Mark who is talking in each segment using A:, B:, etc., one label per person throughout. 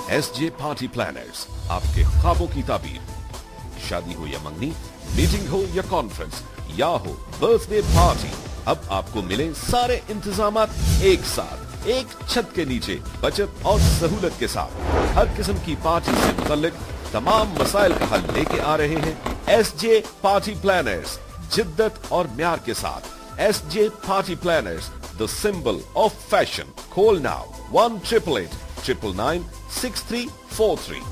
A: SJ party planners, आपके ख्वाबों की ताबीर। शादी हो या मंगनी, मीटिंग हो या कॉन्फ्रेंस, या हो बर्थडे पार्टी, अब आपको मिले सारे इंतजामात एक साथ, एक छत के नीचे, बचत और सहूलत के साथ। हर किस्म की पार्टी से मुतल्लिक तमाम मसाइल का हल लेके आ रहे हैं SJ पार्टी प्लानर्स, जिद्दत और म्यार के साथ। SJ party planners, the symbol of fashion. Call now 1-888-999-6343.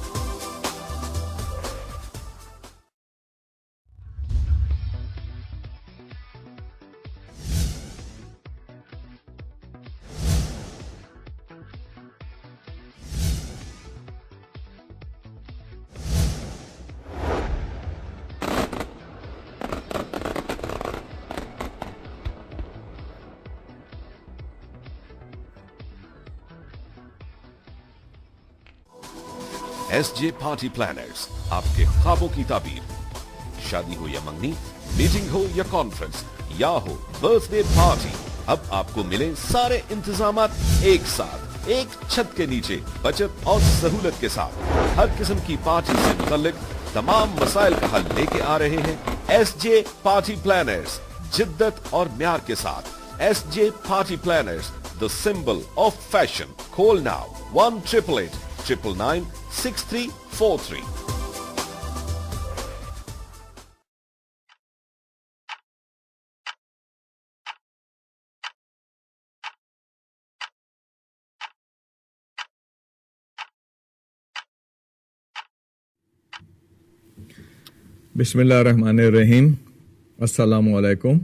A: SJ party planners, आपके ख्वाबों की ताबीर। शादी हो या मंगनी, मीटिंग हो या कॉन्फ्रेंस, या हो बर्थडे पार्टी, अब आपको मिले सारे इंतजामात एक साथ, एक छत के नीचे, बचत और सहूलत के साथ। हर किस्म की पार्टी से मुतल्लिक तमाम मसाइल का हल लेके आ रहे हैं SJ पार्टी प्लानर्स, जिद्दत और म्यार के साथ। SJ party planners, the symbol of fashion. Call now 1-888-999-6343.
B: बिस्मिल्लाहिर्रहमानिर्रहीम। अस्सलामु अलैकुम।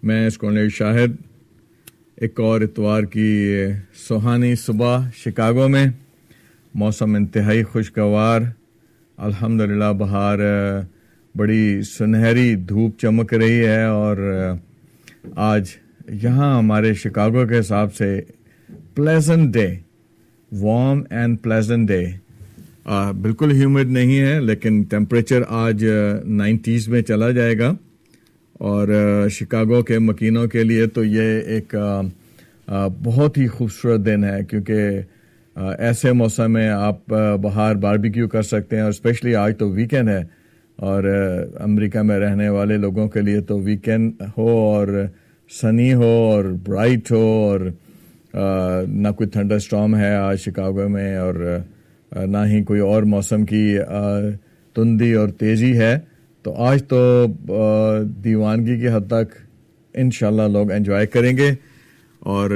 B: मैं स्कॉलर शाहिद एक और इतवार की सुहानी सुबह शिकागो में, मौसम इंतहाई खुशगवार, अल्हम्दुलिल्लाह बाहर बड़ी सुनहरी धूप चमक रही है और आज यहाँ हमारे शिकागो के हिसाब से pleasant day, warm and pleasant day. बिल्कुल ह्यूमिड नहीं है लेकिन टेम्परेचर आज 90s में चला जाएगा और शिकागो के मकीनों के लिए तो ये एक बहुत ही खूबसूरत दिन है, क्योंकि ऐसे मौसम में आप बाहर बारबेक्यू कर सकते हैं और स्पेशली आज तो वीकेंड है और अमेरिका में रहने वाले लोगों के लिए तो वीकेंड हो और सनी हो और ब्राइट हो और ना कोई थंडर स्टॉर्म है आज शिकागो में और ना ही कोई और मौसम की तुंदी और तेज़ी है। तो आज तो दीवानगी की हद तक इंशाल्लाह लोग एंजॉय करेंगे और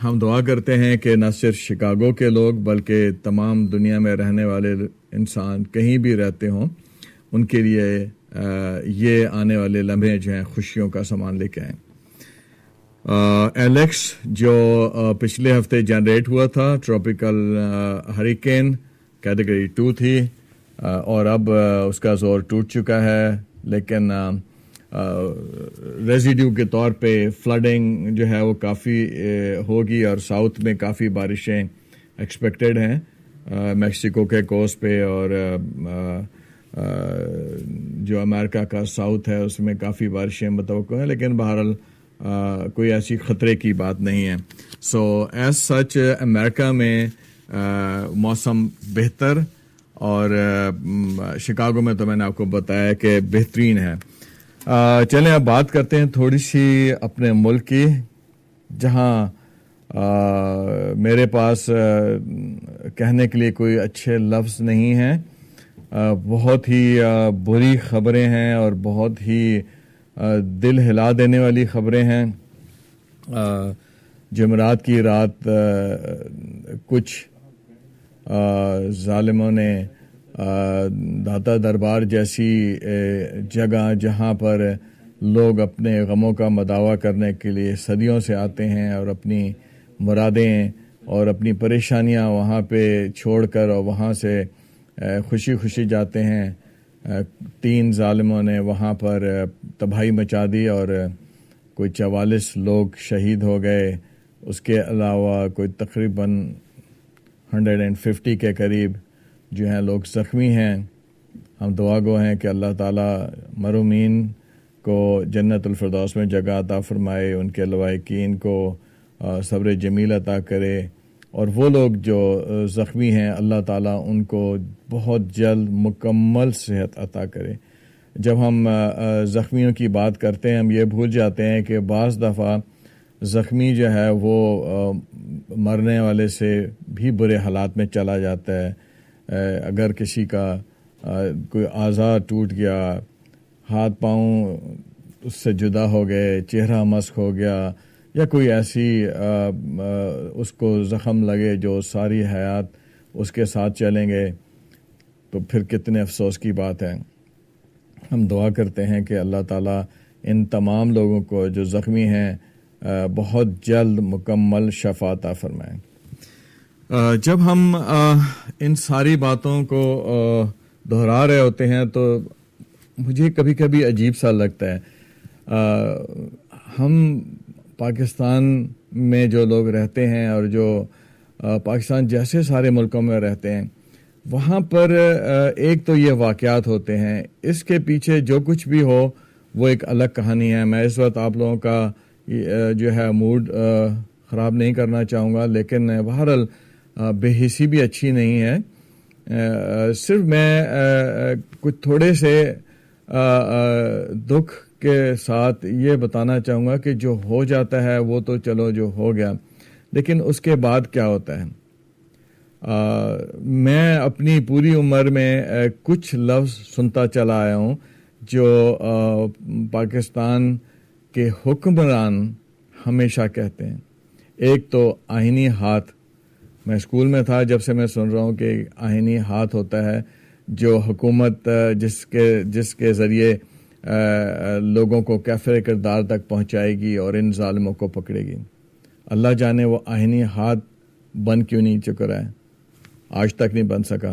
B: हम दुआ करते हैं कि न सिर्फ शिकागो के लोग बल्कि तमाम दुनिया में रहने वाले इंसान कहीं भी रहते हों, उनके लिए ये आने वाले लम्हे जो हैं खुशियों का सामान लेके आएँ। एलेक्स जो पिछले हफ्ते जनरेट हुआ था, ट्रॉपिकल हरिकेन कैटेगरी 2 थी और अब उसका जोर टूट चुका है, लेकिन रेजिड्यू के तौर पे फ्लडिंग जो है वो काफ़ी होगी और साउथ में काफ़ी बारिशें एक्सपेक्टेड हैं मैक्सिको के कोस्ट पे और जो अमेरिका का साउथ है उसमें काफ़ी बारिशें मुतवक्को हैं, लेकिन बहरहाल कोई ऐसी ख़तरे की बात नहीं है। सो एज सच अमेरिका में मौसम बेहतर और शिकागो में तो मैंने आपको बताया कि बेहतरीन है। चलें अब बात करते हैं थोड़ी सी अपने मुल्क की, जहां मेरे पास कहने के लिए कोई अच्छे लफ्ज़ नहीं हैं। बहुत ही बुरी ख़बरें हैं और बहुत ही दिल हिला देने वाली ख़बरें हैं। जुमेरात की रात कुछ जालिमों ने दाता दरबार जैसी जगह जहाँ पर लोग अपने गमों का मदावा करने के लिए सदियों से आते हैं और अपनी मुरादें और अपनी परेशानियाँ वहाँ पे छोड़कर और वहाँ से खुशी खुशी जाते हैं। 3 जालिमों ने वहाँ पर तबाही मचा दी और कोई 44 लोग शहीद हो गए। उसके अलावा कोई तकरीबन 150 के करीब जो हैं लोग ज़ख्मी हैं। हम दुआ गो हैं कि अल्लाह ताला मरूमीन को जन्नतुल फिरदौस में जगह अता फरमाए, उनके लवाहिकीन को सब्र जमील अता करे اور وہ لوگ جو زخمی ہیں اللہ تعالیٰ ان کو بہت جلد مکمل صحت عطا کرے۔ جب ہم زخمیوں کی بات کرتے ہیں ہم یہ بھول جاتے ہیں کہ بعض دفعہ زخمی جو ہے وہ مرنے والے سے بھی برے حالات میں چلا جاتا ہے۔ اگر کسی کا کوئی اعضاء ٹوٹ گیا، ہاتھ پاؤں اس سے جدا ہو گئے، چہرہ مسخ ہو گیا، یا کوئی ایسی اس کو زخم لگے جو ساری حیات اس کے ساتھ چلیں گے، تو پھر کتنے افسوس کی بات ہے۔ ہم دعا کرتے ہیں کہ اللہ تعالیٰ ان تمام لوگوں کو جو زخمی ہیں بہت جلد مکمل شفا عطا فرمائیں۔ جب ہم ان ساری باتوں کو دہرا رہے ہوتے ہیں تو مجھے کبھی کبھی عجیب سا لگتا ہے۔ ہم پاکستان میں جو لوگ رہتے ہیں اور جو پاکستان جیسے سارے ملکوں میں رہتے ہیں، وہاں پر ایک تو یہ واقعات ہوتے ہیں، اس کے پیچھے جو کچھ بھی ہو وہ ایک الگ کہانی ہے۔ میں اس وقت آپ لوگوں کا جو ہے موڈ خراب نہیں کرنا چاہوں گا، لیکن بہرحال بے حسی بھی اچھی نہیں ہے۔ صرف میں کچھ تھوڑے سے دکھ کے ساتھ یہ بتانا چاہوں گا کہ جو ہو جاتا ہے وہ تو چلو جو ہو گیا، لیکن اس کے بعد کیا ہوتا ہے۔ میں اپنی پوری عمر میں کچھ لفظ سنتا چلا آیا ہوں جو پاکستان کے حکمران ہمیشہ کہتے ہیں۔ ایک تو آئینی ہاتھ، میں اسکول میں تھا جب سے میں سن رہا ہوں کہ آئینی ہاتھ ہوتا ہے جو حکومت جس کے ذریعے لوگوں کو کیفر کردار تک پہنچائے گی اور ان ظالموں کو پکڑے گی۔ اللہ جانے وہ آئینی ہاتھ بن کیوں نہیں چکا ہے، آج تک نہیں بن سکا۔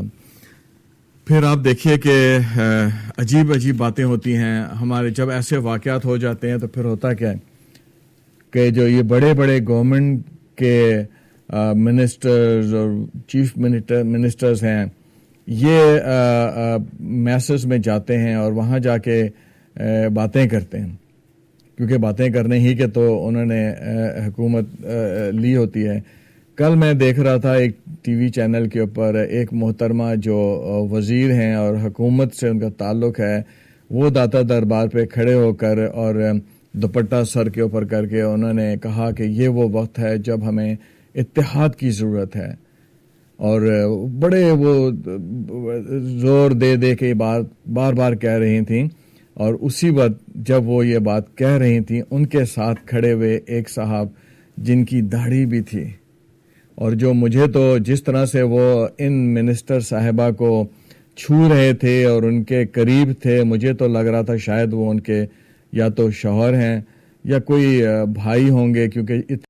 B: پھر آپ دیکھیے کہ عجیب عجیب باتیں ہوتی ہیں ہمارے، جب ایسے واقعات ہو جاتے ہیں تو پھر ہوتا کیا ہے کہ جو یہ بڑے بڑے گورنمنٹ کے منسٹرز اور چیف منسٹرز ہیں، یہ میسز میں جاتے ہیں اور وہاں جا کے باتیں کرتے ہیں، کیونکہ باتیں کرنے ہی کے تو انہوں نے حکومت لی ہوتی ہے۔ کل میں دیکھ رہا تھا ایک ٹی وی چینل کے اوپر ایک محترمہ جو وزیر ہیں اور حکومت سے ان کا تعلق ہے، وہ داتا دربار پہ کھڑے ہو کر اور دوپٹہ سر کے اوپر کر کے انہوں نے کہا کہ یہ وہ وقت ہے جب ہمیں اتحاد کی ضرورت ہے، اور بڑے وہ زور دے دے کے بار بار کہہ رہی تھیں۔ اور اسی وقت جب وہ یہ بات کہہ رہی تھیں ان کے ساتھ کھڑے ہوئے ایک صاحب جن کی داڑھی بھی تھی، اور جو مجھے تو جس طرح سے وہ ان منسٹر صاحبہ کو چھو رہے تھے اور ان کے قریب تھے، مجھے تو لگ رہا تھا شاید وہ ان کے یا تو شوہر ہیں یا کوئی بھائی ہوں گے، کیونکہ